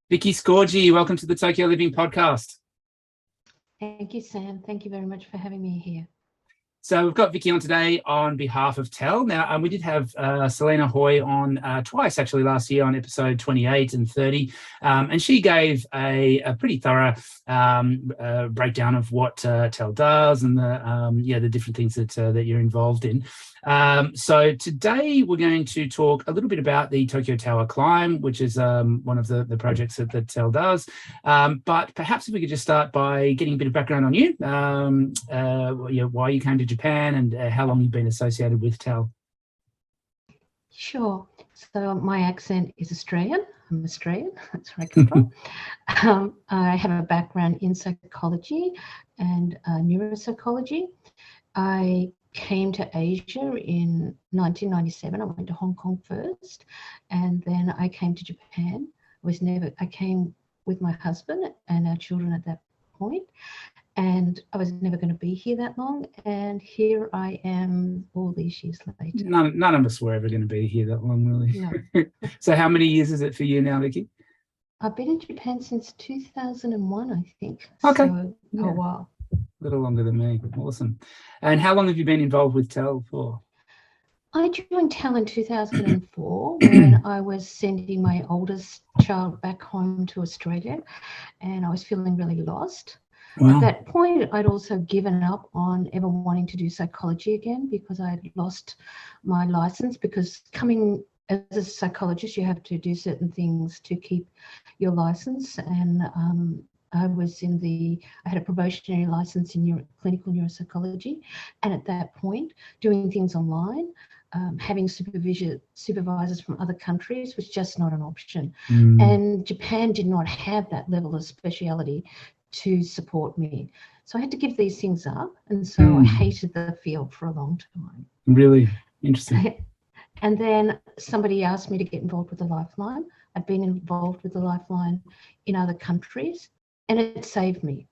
Vickie Skorji, welcome to the Tokyo Living Podcast. Thank you, Sam. Thank you very much for having me here. So we've got Vickie on today on behalf of TEL. Now, we did have Selena Hoy on twice, actually, last year on episode 28 and 30, and she gave a pretty thorough breakdown of what TEL does and the different things that you're involved in. So today we're going to talk a little bit about the Tokyo Tower Climb, which is one of the projects that TEL does. But perhaps if we could just start by getting a bit of background on you, why you came to Japan and how long you've been associated with TEL. Sure. So my accent is Australian. I'm Australian. That's where I come from. I have a background in psychology and neuropsychology. I came to Asia in 1997. I went to Hong Kong first, and then I came to Japan. I came with my husband and our children at that point, and I was never going to be here that long, and here I am all these years later. None of us were ever going to be here that long, really. No. So how many years is it for you now, Vickie? I've been in Japan since 2001, I think. Okay. So a while. A little longer than me. Awesome. And how long have you been involved with TEL for? I joined TEL in 2004 when I was sending my oldest child back home to Australia, and I was feeling really lost. Wow. At that point, I'd also given up on ever wanting to do psychology again because I had lost my license, because coming as a psychologist, you have to do certain things to keep your license. And I had a probationary license in clinical neuropsychology. And at that point, doing things online, having supervisors from other countries was just not an option. And Japan did not have that level of speciality to support me. So I had to give these things up. And so I hated the field for a long time. Really? Interesting. And then somebody asked me to get involved with the Lifeline. I've been involved with the Lifeline in other countries, and it saved me.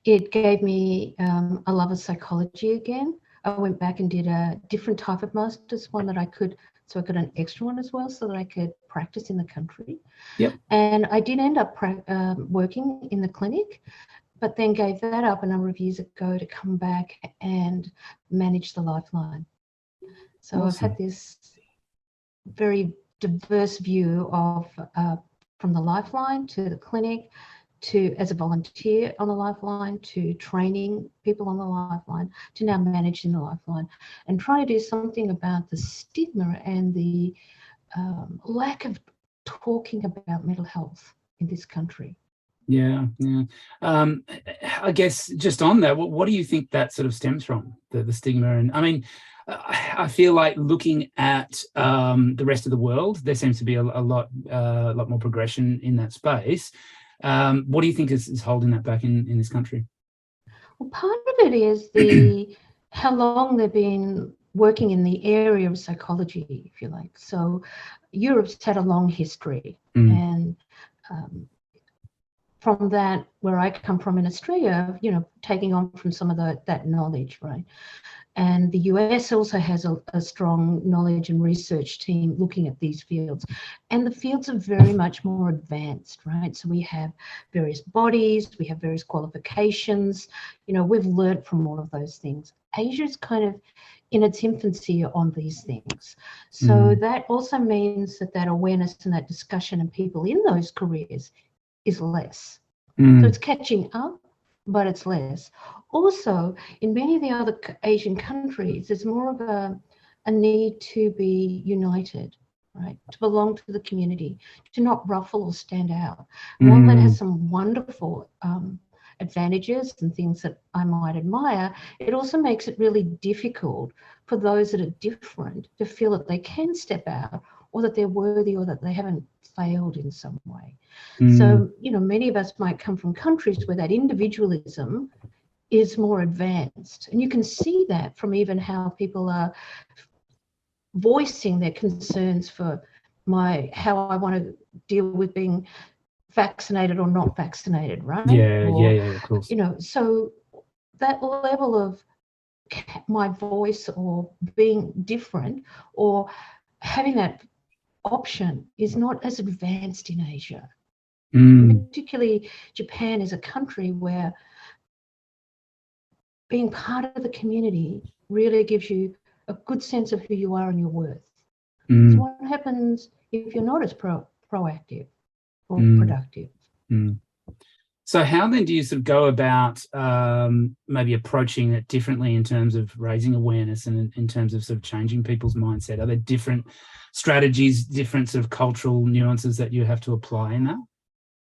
It gave me a love of psychology again. I went back and did a different type of master's, one that I got an extra one as well, so that I could practice in the country. Yep. And I did end up working in the clinic, but then gave that up a number of years ago to come back and manage the Lifeline. So awesome. I've had this very diverse view of from the Lifeline to the clinic, to as a volunteer on the Lifeline, to training people on the Lifeline, to now managing the Lifeline, and trying to do something about the stigma and the lack of talking about mental health in this country. Yeah. I guess just on that, what do you think that sort of stems from, the stigma? And I mean, I feel like looking at the rest of the world, there seems to be a lot more progression in that space. What do you think is holding that back in this country? Well, part of it is how long they've been working in the area of psychology, if you like. So Europe's had a long history, and from that, where I come from in Australia, taking on from some of that knowledge, right? And the US also has a strong knowledge and research team looking at these fields. And the fields are very much more advanced, right? So we have various bodies, we have various qualifications, we've learned from all of those things. Asia's kind of in its infancy on these things. So that also means that awareness and that discussion and people in those careers is less. So it's catching up, but it's less. Also, in many of the other Asian countries, there's more of a need to be united, right? To belong to the community, to not ruffle or stand out. While that has some wonderful advantages and things that I might admire, it also makes it really difficult for those that are different to feel that they can step out, or that they're worthy, or that they haven't failed in some way. So, many of us might come from countries where that individualism is more advanced. And you can see that from even how people are voicing their concerns for how I want to deal with being vaccinated or not vaccinated, right? Yeah, of course. So that level of my voice or being different or having that option is not as advanced in Asia. Mm, Particularly Japan is a country where being part of the community really gives you a good sense of who you are and your worth. So mm, what happens if you're not as proactive or mm, productive? mm. So how then do you sort of go about maybe approaching it differently in terms of raising awareness and in terms of sort of changing people's mindset? Are there different strategies, different sort of cultural nuances that you have to apply in that?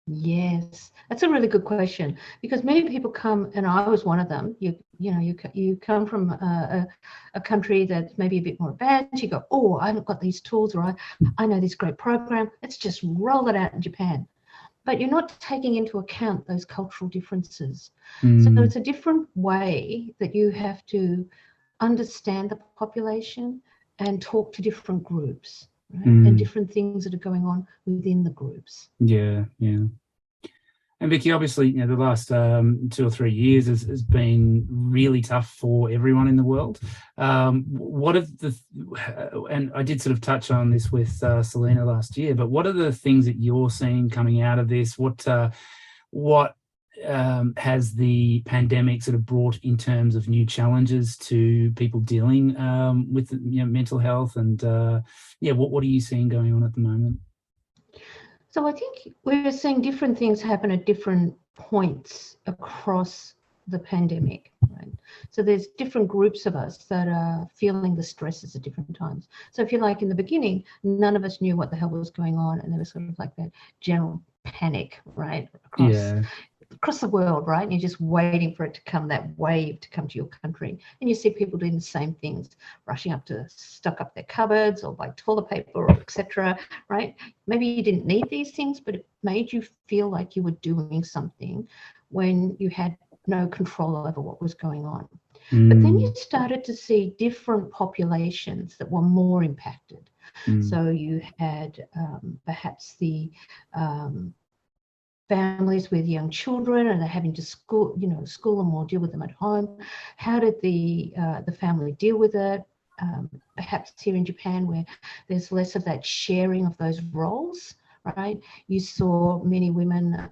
Yes, that's a really good question, because many people come, and I was one of them. You come from a country that's maybe a bit more advanced. You go, oh, I've got these tools, or I know this great program. Let's just roll it out in Japan. But you're not taking into account those cultural differences. So Mm, it's a different way that you have to understand the population and talk to different groups, right? And mm, different things that are going on within the groups. yeah, yeah. And Vickie, obviously, you know, the last 2 or 3 years has been really tough for everyone in the world. What are the, and I did sort of touch on this with Selena last year, but what are the things that you're seeing coming out of this? What has the pandemic sort of brought in terms of new challenges to people dealing with, you know, mental health? And yeah, what are you seeing going on at the moment? So I think we're seeing different things happen at different points across the pandemic, right? So there's different groups of us that are feeling the stresses at different times. So if you like, in the beginning, none of us knew what the hell was going on, and there was sort of like that general panic, right, Yeah. across the world, right? And you're just waiting for it to come, that wave to come to your country. And you see people doing the same things, rushing up to stock up their cupboards or buy toilet paper, or etc. Right? Maybe you didn't need these things, but it made you feel like you were doing something when you had no control over what was going on. But then you Mm, started to see different populations that were more impacted. mm, So you had perhaps the families with young children, and they're having to school them or deal with them at home. How did the family deal with it? Perhaps here in Japan, where there's less of that sharing of those roles, right? You saw many women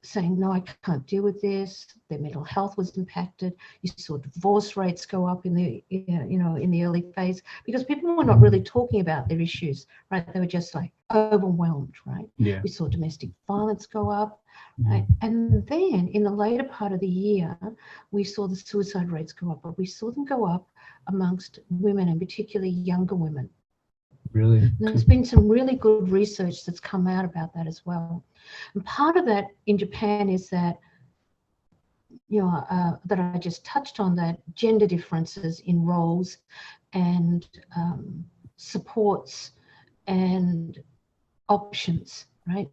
saying, no, I can't deal with this. Their mental health was impacted. You saw divorce rates go up in the early phase, because people were not really talking about their issues, right? They were just like overwhelmed, right? yeah. We saw domestic violence go up, right? Mm, And then in the later part of the year, we saw the suicide rates go up, but we saw them go up amongst women, and particularly younger women. really? There's been some really good research that's come out about that as well. And part of that in Japan is that, that I just touched on, that gender differences in roles and supports and options, right?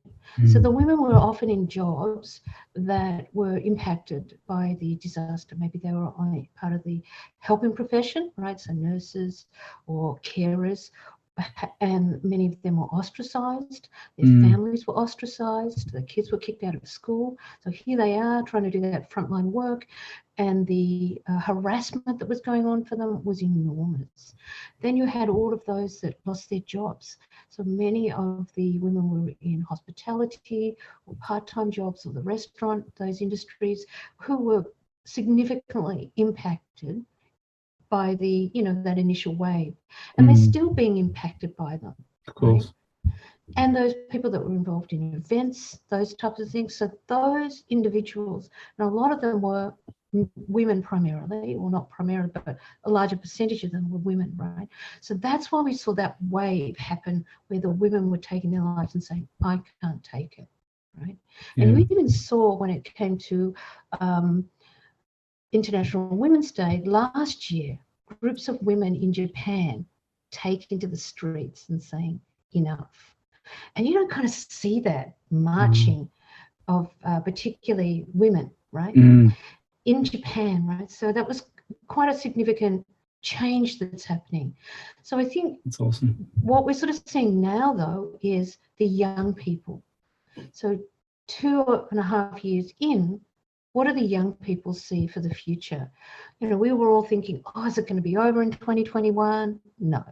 So the Mm, women were often in jobs that were impacted by the disaster. Maybe they were on part of the helping profession, right? So nurses or carers, and many of them were ostracized. Their mm, families were ostracized. The kids were kicked out of school. So here they are trying to do that frontline work, and the harassment that was going on for them was enormous. Then you had all of those that lost their jobs. So many of the women were in hospitality or part-time jobs, or the restaurant, those industries, who were significantly impacted by that initial wave, and they're mm, still being impacted by them, of right? course. And those people that were involved in events, those types of things. So those individuals, and a lot of them were women primarily, or not primarily, but a larger percentage of them were women, right? So that's why we saw that wave happen, where the women were taking their lives and saying, I can't take it, right? And Yeah. you even saw, when it came to International Women's Day last year, groups of women in Japan taking to the streets and saying, enough. And you don't kind of see that Mm, marching of particularly women, right, mm, in Japan, right? So that was quite a significant change that's happening. So I think that's awesome. what we're sort of seeing now, though, is the young people. So 2.5 years in, what do the young people see for the future? We were all thinking, oh, is it going to be over in 2021? No.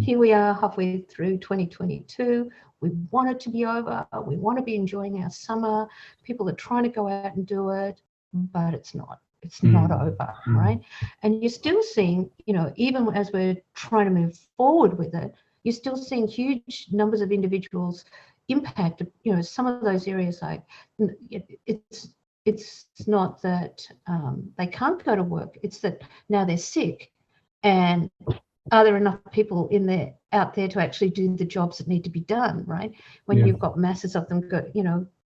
Here we are halfway through 2022. We want it to be over. We want to be enjoying our summer. People are trying to go out and do it, but it's not. It's not over, right? And you're still seeing, even as we're trying to move forward with it, you're still seeing huge numbers of individuals impacted. Some of those areas, like it's not that they can't go to work. It's that now they're sick, and are there enough people out there to actually do the jobs that need to be done, right? When you've got masses of them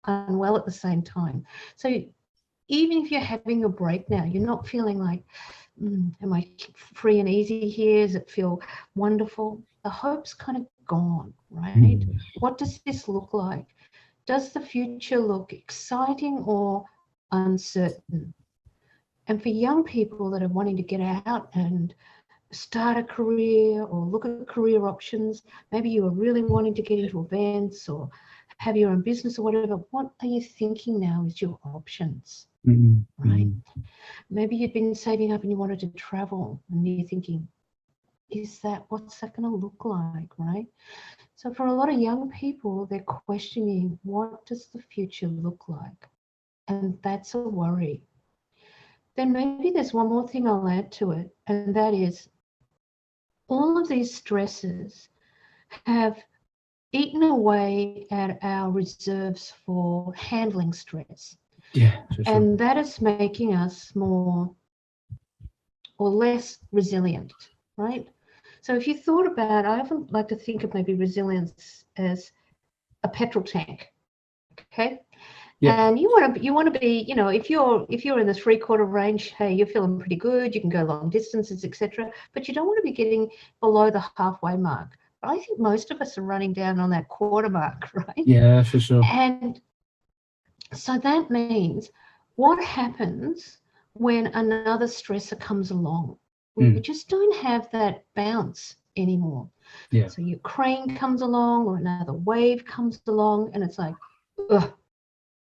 unwell at the same time. So even if you're having a break now, you're not feeling like, am I free and easy here? Does it feel wonderful? The hope's kind of gone, right? What does this look like? Does the future look exciting or uncertain? And for young people that are wanting to get out and start a career or look at career options, maybe you are really wanting to get into events or have your own business or whatever, what are you thinking now is your options, right? Maybe you'd been saving up and you wanted to travel and you're thinking, what's that going to look like, right? So for a lot of young people, they're questioning, what does the future look like? And that's a worry. Then maybe there's one more thing I'll add to it, and that is all of these stresses have eaten away at our reserves for handling stress. Yeah, for sure. And that is making us more or less resilient, right? So if you thought about, I often like to think of maybe resilience as a petrol tank, okay? Yeah. And you want to be, if you're in the 3/4 range, hey, you're feeling pretty good. You can go long distances, etc. But you don't want to be getting below the halfway mark. But I think most of us are running down on that quarter mark, right? Yeah, for sure. And so that means what happens when another stressor comes along? We just don't have that bounce anymore. Yeah. So Ukraine comes along or another wave comes along, and it's like, ugh.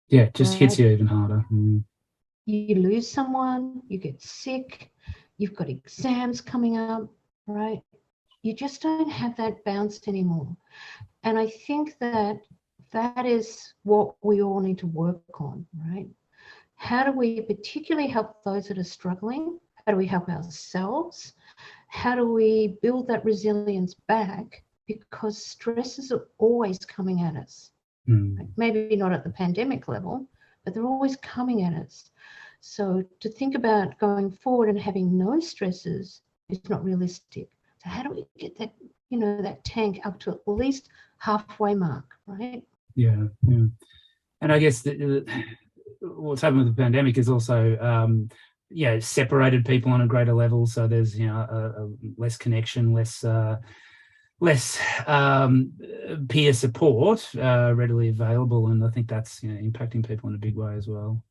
Yeah, it just hits you even harder. You lose someone, you get sick, you've got exams coming up, right? You just don't have that bounce anymore. And I think that is what we all need to work on, right? How do we particularly help those that are struggling? How do we help ourselves? How do we build that resilience back? Because stresses are always coming at us. Right? Maybe not at the pandemic level, but they're always coming at us. So to think about going forward and having no stresses is not realistic. So how do we get that, that tank up to at least halfway mark, right? Yeah. And I guess what's happened with the pandemic is also, separated people on a greater level. So there's, a less connection, less peer support readily available, and I think that's impacting people in a big way as well.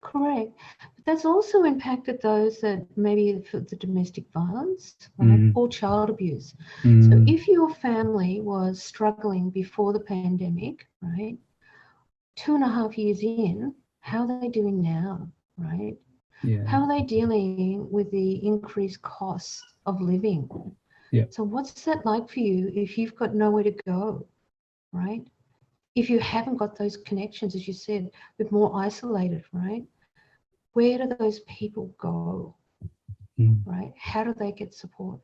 Correct. But that's also impacted those that maybe for the domestic violence, right? Or child abuse. So if your family was struggling before the pandemic, right, 2.5 years in, how are they doing now, right? Yeah. How are they dealing with the increased costs of living? Yeah. So what's that like for you if you've got nowhere to go, right? If you haven't got those connections, as you said, we're more isolated, right? Where do those people go, right? How do they get support?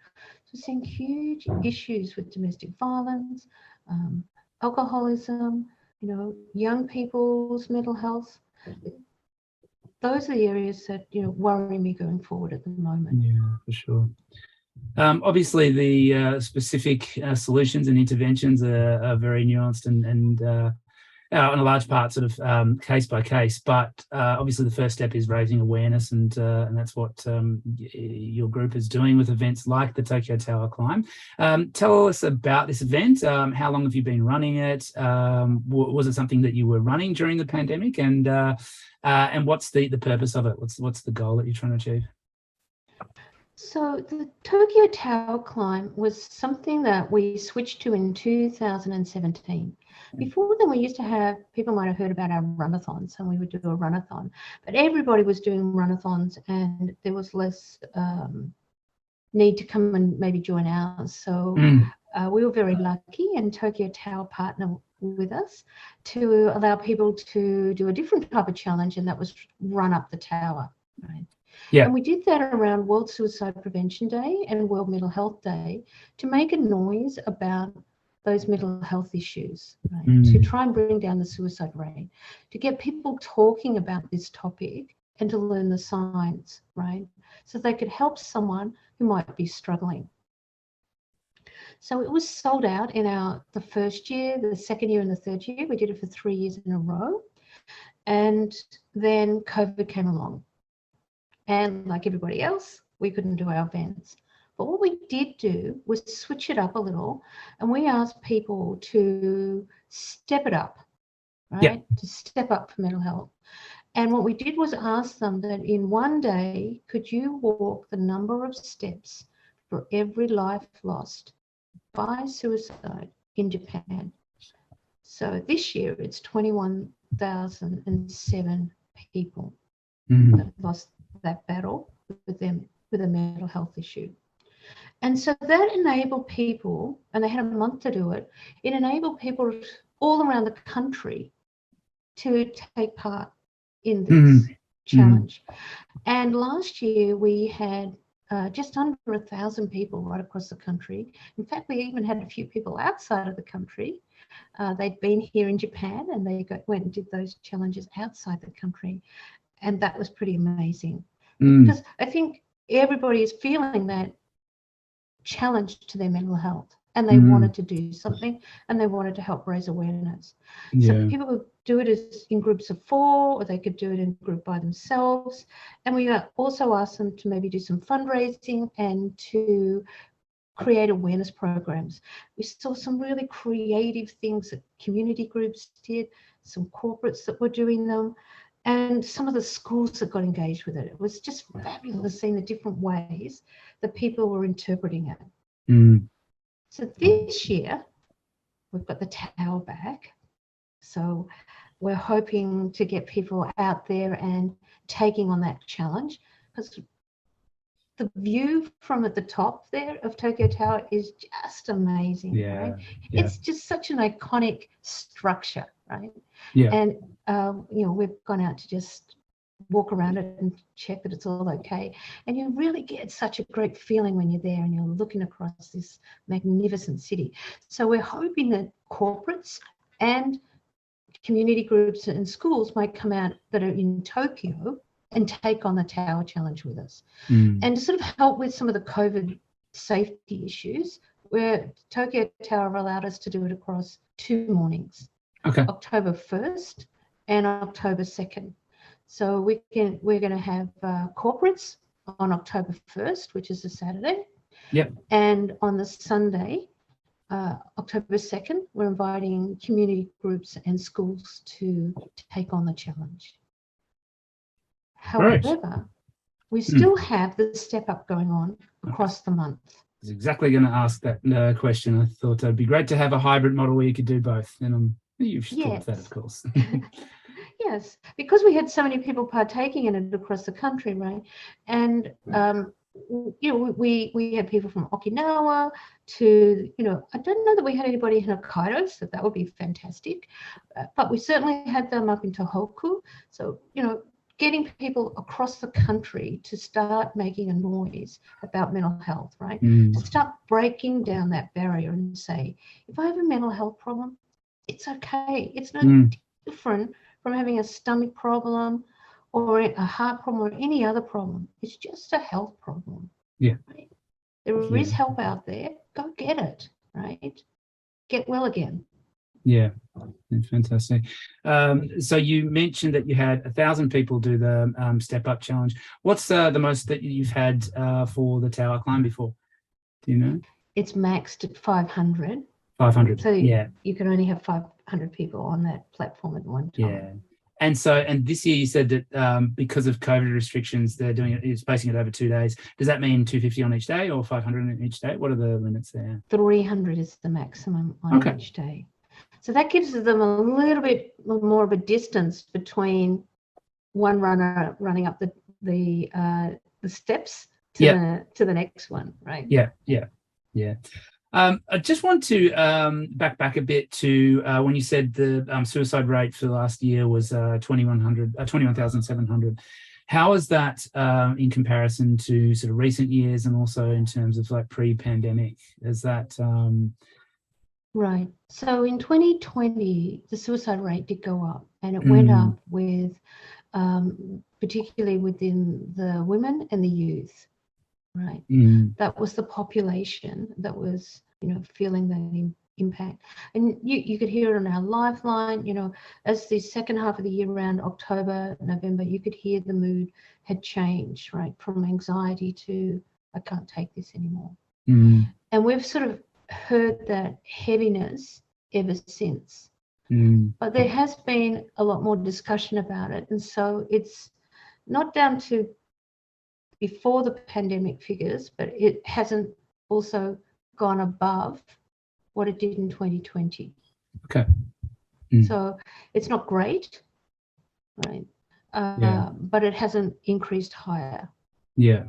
So seeing huge issues with domestic violence, alcoholism, young people's mental health. Those are the areas that, worry me going forward at the moment. Yeah, for sure. Obviously, the specific solutions and interventions are very nuanced and in a large part sort of case by case. But obviously, the first step is raising awareness, and that's what your group is doing with events like the Tokyo Tower Climb. Tell us about this event. How long have you been running it? Was it something that you were running during the pandemic? And what's the purpose of it? What's the goal that you're trying to achieve? So the Tokyo Tower Climb was something that we switched to in 2017. Before then, we used to have, people might have heard about our runathons, and we would do a runathon. But everybody was doing runathons, and there was less need to come and maybe join ours. So we were very lucky, and Tokyo Tower partnered with us to allow people to do a different type of challenge, and that was run up the tower. Right. Yeah. And we did that around World Suicide Prevention Day and World Mental Health Day to make a noise about those mental health issues, right? To try and bring down the suicide rate, to get people talking about this topic and to learn the science, right? So they could help someone who might be struggling. So it was sold out in the first year, the second year and the third year. We did it for 3 years in a row. And then COVID came along. And like everybody else, we couldn't do our events. But what we did do was switch it up a little, and we asked people to step it up, right? Yeah. To step up for mental health. And what we did was ask them that in one day, could you walk the number of steps for every life lost by suicide in Japan? So this year it's 21,007 people that lost that battle with them with a mental health issue. And so that enabled people, and they had a month to do it, it enabled people all around the country to take part in this challenge. And last year we had just under 1,000 people right across the country. In fact, we even had a few people outside of the country. They'd been here in Japan, and they went and did those challenges outside the country. And that was pretty amazing. Because I think everybody is feeling that challenge to their mental health, and they wanted to do something, and they wanted to help raise awareness. So people could do it in groups of 4, or they could do it in a group by themselves. And we also asked them to maybe do some fundraising and to create awareness programs. We saw some really creative things that community groups did, some corporates that were doing them, and some of the schools that got engaged with it. It was just fabulous seeing the different ways that people were interpreting it. So this year, we've got the tower back. So we're hoping to get people out there and taking on that challenge, because the view from at the top there of Tokyo Tower is just amazing, right? It's just such an iconic structure, right? And, we've gone out to just walk around it and check that it's all okay. And you really get such a great feeling when you're there and you're looking across this magnificent city. So we're hoping that corporates and community groups and schools might come out that are in Tokyo and take on the Tower Challenge with us. And to sort of help with some of the COVID safety issues, where Tokyo Tower allowed us to do it across 2 mornings, October 1st and October 2nd. So we're going to have corporates on October 1st, which is a Saturday. And on the Sunday, October 2nd, we're inviting community groups and schools to take on the challenge. However, we still have the step up going on across the month. I was exactly going to ask that question. I thought it'd be great to have a hybrid model where you could do both. And you've thought of that, of course. Yes, because we had so many people partaking in it across the country, right? And we had people from Okinawa to, I don't know that we had anybody in Hokkaido, so that would be fantastic. But we certainly had them up in Tohoku. So, getting people across the country to start making a noise about mental health, right? To start breaking down that barrier and say, if I have a mental health problem, it's okay. It's no different from having a stomach problem or a heart problem or any other problem. It's just a health problem. Right? There is help out there. Go get it, right? Get well again. Fantastic. So you mentioned that you had 1,000 people do the Step Up Challenge. What's the most that you've had for the tower climb before? Do you know? It's maxed at 500. 500. So you can only have 500 people on that platform at one time. And this year you said that because of COVID restrictions, they're doing it, spacing it over 2 days. Does that mean 250 on each day or 500 on each day? What are the limits there? 300 is the maximum on each day. So that gives them a little bit more of a distance between one runner running up the steps to the next one, right? Yeah. I just want to back a bit to when you said the suicide rate for the last year was 21,700. How is that in comparison to sort of recent years, and also in terms of like pre-pandemic? Is that Right. So in 2020, the suicide rate did go up, and it went up with particularly within the women and the youth. Right. That was the population that was, feeling that impact. And you could hear it on our Lifeline, as the second half of the year, around October, November, you could hear the mood had changed, right, from anxiety to I can't take this anymore. And we've sort of heard that heaviness ever since. But there has been a lot more discussion about it. And so it's not down to before the pandemic figures, but it hasn't also gone above what it did in 2020. Okay. So it's not great, right? But it hasn't increased higher. Yeah.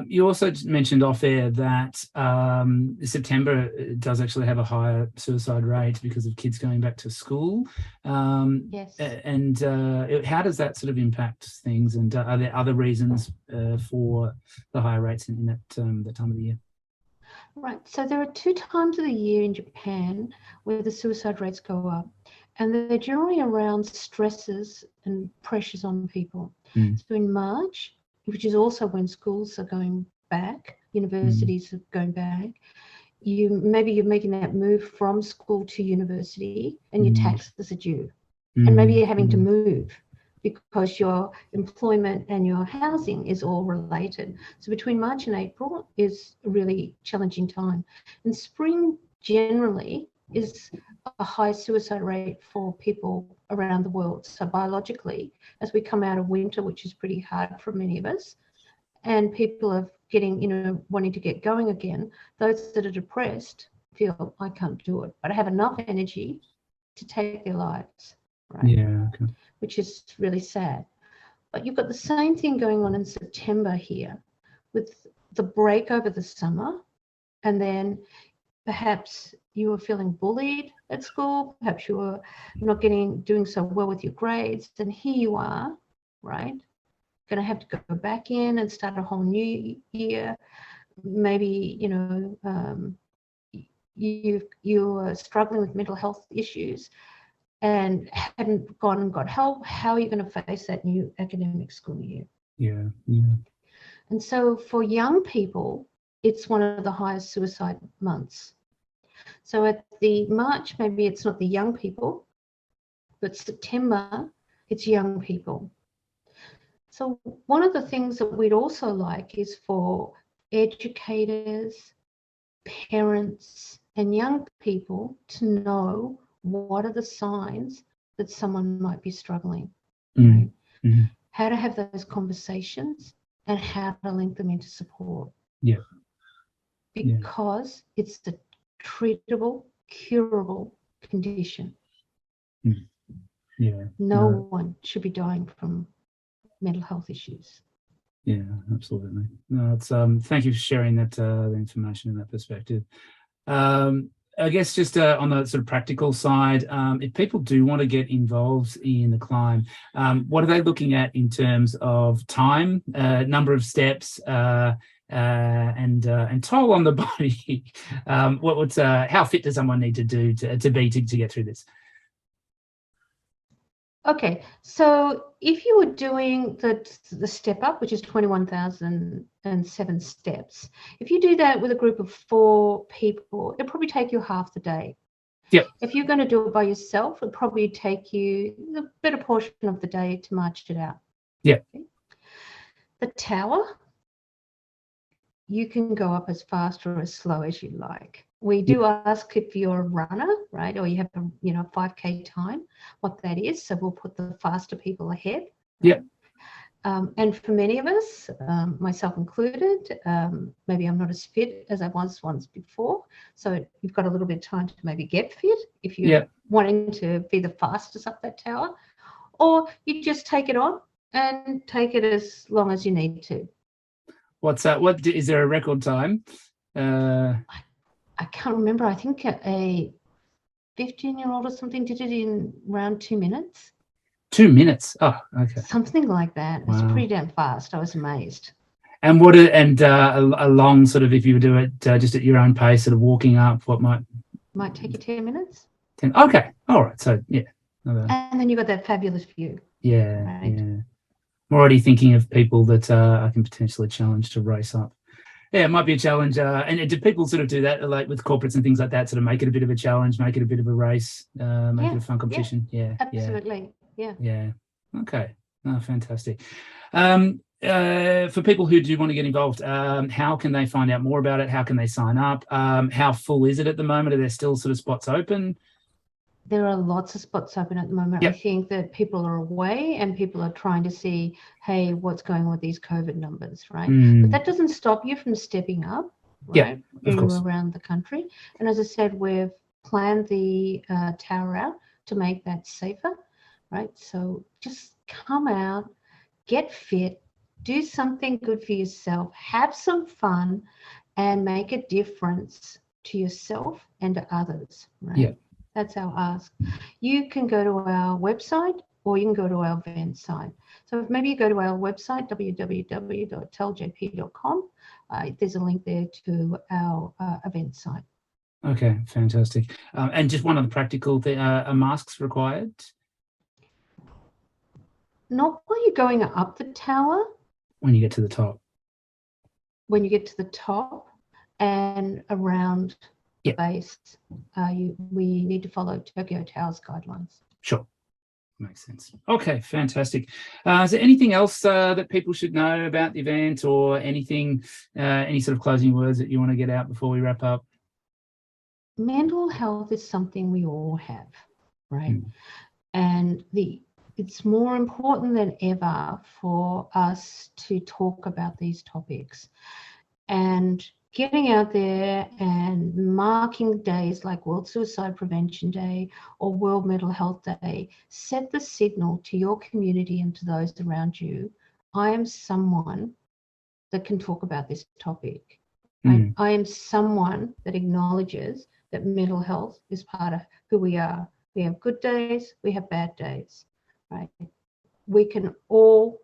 You also mentioned off air that September does actually have a higher suicide rate because of kids going back to school. Yes. And how does that sort of impact things? And are there other reasons for the higher rates in that time of the year? Right. So there are 2 times of the year in Japan where the suicide rates go up, and they're generally around stresses and pressures on people. So in March, which is also when schools are going back, universities are going back, maybe you're making that move from school to university, and your taxes are due. And maybe you're having to move because your employment and your housing is all related. So between March and April is a really challenging time. And spring generally is a high suicide rate for people around the world. So biologically, as we come out of winter, which is pretty hard for many of us, and people are getting, wanting to get going again, those that are depressed feel, I can't do it, but I have enough energy to take their lives, right? Yeah, okay. Which is really sad. But you've got the same thing going on in September here with the break over the summer, and then perhaps you were feeling bullied at school, perhaps you were not doing so well with your grades, and here you are, right? Going to have to go back in and start a whole new year. Maybe, you're struggling with mental health issues and hadn't gone and got help. How are you going to face that new academic school year? Yeah. And so for young people, it's one of the highest suicide months. So at the March, maybe it's not the young people, but September, it's young people. So one of the things that we'd also like is for educators, parents, and young people to know what are the signs that someone might be struggling, right? How to have those conversations and how to link them into support. Yeah. Because it's a treatable, curable condition. Yeah. No one should be dying from mental health issues. Yeah, absolutely. No, it's thank you for sharing that the information and that perspective. I guess just on the sort of practical side, if people do want to get involved in the climb, what are they looking at in terms of time, number of steps, and toll on the body? How fit does someone need to do to get through this? Okay, so if you were doing the step up, which is 21,007 steps, if you do that with a group of 4 people, it'll probably take you half the day. Yep. If you're going to do it by yourself, it'll probably take you a better portion of the day to march it out. Yeah. Okay. The tower, you can go up as fast or as slow as you like. We do ask if you're a runner, right, or you have a 5K time, what that is. So we'll put the faster people ahead. Yeah. And for many of us, myself included, maybe I'm not as fit as I was once before. So you've got a little bit of time to maybe get fit if you're wanting to be the fastest up that tower, or you just take it on and take it as long as you need to. What's that? What is there a record time? I can't remember. I think a 15-year-old or something did it in around 2 minutes. 2 minutes. Oh, okay. Something like that. It was Wow. pretty damn fast. I was amazed. And a long sort of, if you do it just at your own pace, sort of walking up, what might take you 10 minutes. 10, okay, all right. So yeah. And then you got that fabulous view. Yeah, right? yeah. I'm already thinking of people that I can potentially challenge to race up. Yeah, it might be a challenge. And do people sort of do that, like with corporates and things like that, sort of make it a bit of a challenge, make it a bit of a race, make it a fun competition? Yeah, absolutely. Yeah. Okay. Oh, fantastic. For people who do want to get involved, how can they find out more about it? How can they sign up? How full is it at the moment? Are there still sort of spots open? There are lots of spots open at the moment. Yep. I think that people are away and people are trying to see, hey, what's going on with these COVID numbers, right? But that doesn't stop you from stepping up, right? Around the country. And as I said, we've planned the tower out to make that safer, right? So just come out, get fit, do something good for yourself, have some fun, and make a difference to yourself and to others, right? Yeah. That's our ask. You can go to our website or you can go to our event site. So maybe you go to our website, www.teljp.com. There's a link there to our event site. Okay, fantastic. And just one other practical thing, are masks required? Not while you're going up the tower. When you get to the top. When you get to the top and around the base, we need to follow Tokyo Tower's guidelines. Sure. Makes sense. Okay, fantastic. Is there anything else that people should know about the event, or anything, any sort of closing words that you want to get out before we wrap up? Mental health is something we all have, right? And it's more important than ever for us to talk about these topics. And getting out there and marking days like World Suicide Prevention Day or World Mental Health Day set the signal to your community and to those around you. I am someone that can talk about this topic. Right? I am someone that acknowledges that mental health is part of who we are. We have good days, we have bad days, right? We can all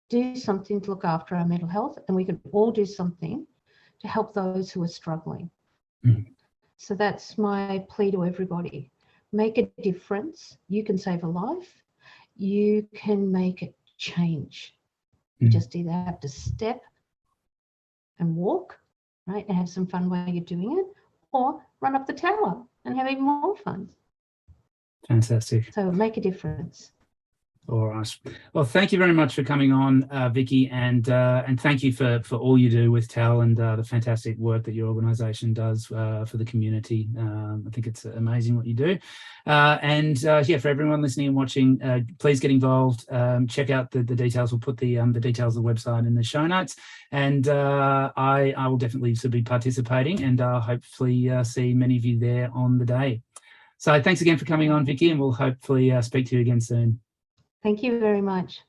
do something to look after our mental health, and we can all do something to help those who are struggling. So that's my plea to everybody. Make a difference. You can save a life. You can make a change. You just either have to step and walk, right, and have some fun while you're doing it, or run up the tower and have even more fun. Fantastic. So make a difference. All right. Well, thank you very much for coming on, Vickie, and thank you for all you do with TEL and the fantastic work that your organisation does for the community. I think it's amazing what you do. Yeah, for everyone listening and watching, please get involved. Check out the details. We'll put the details of the website in the show notes, and I will definitely be participating, and hopefully see many of you there on the day. So thanks again for coming on, Vickie, and we'll hopefully speak to you again soon. Thank you very much.